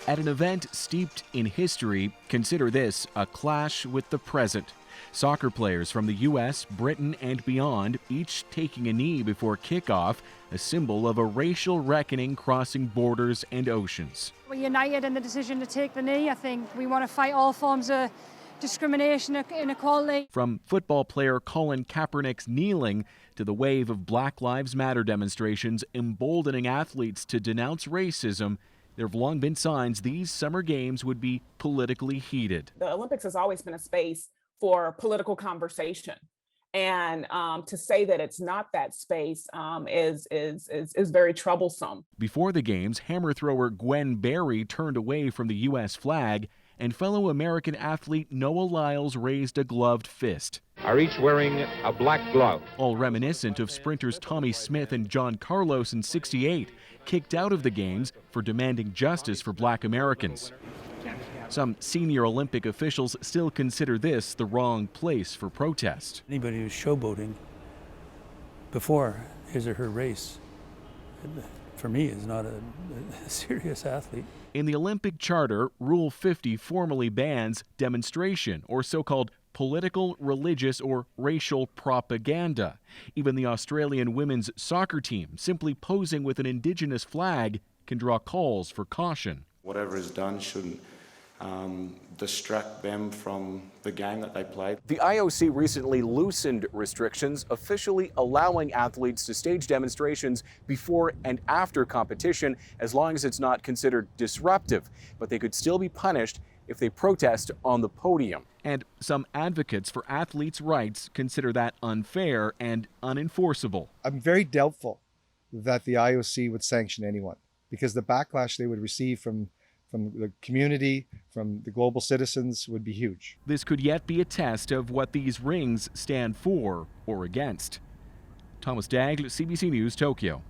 At an event steeped in history, consider this a clash with the present. Soccer players from the U.S., Britain, and beyond each taking a knee before kickoff, a symbol of a racial reckoning crossing borders and oceans. We're united in the decision to take the knee. I think we want to fight all forms of discrimination, inequality. From football player Colin Kaepernick's kneeling to the wave of Black Lives Matter demonstrations emboldening athletes to denounce racism, there have long been signs these summer games would be politically heated. The Olympics has always been a space for political conversation. And to say that it's not that space is very troublesome. Before the games, hammer thrower Gwen Berry turned away from the U.S. flag, and fellow American athlete Noah Lyles raised a gloved fist. Are each wearing a black glove. All reminiscent of sprinters Tommy Smith and John Carlos in '68, kicked out of the games for demanding justice for Black Americans. Some senior Olympic officials still consider this the wrong place for protest. Anybody who's showboating before his or her race, for me, is not a serious athlete. In the Olympic Charter, Rule 50 formally bans demonstration or so-called political, religious, or racial propaganda. Even the Australian women's soccer team, simply posing with an Indigenous flag, can draw calls for caution. Whatever is done shouldn't distract them from the game that they play. The IOC recently loosened restrictions, officially allowing athletes to stage demonstrations before and after competition, as long as it's not considered disruptive. But they could still be punished if they protest on the podium. And some advocates for athletes' rights consider that unfair and unenforceable. I'm very doubtful that the IOC would sanction anyone, because the backlash they would receive from the community, from the global citizens, would be huge. This could yet be a test of what these rings stand for or against. Thomas Daigle, CBC News, Tokyo.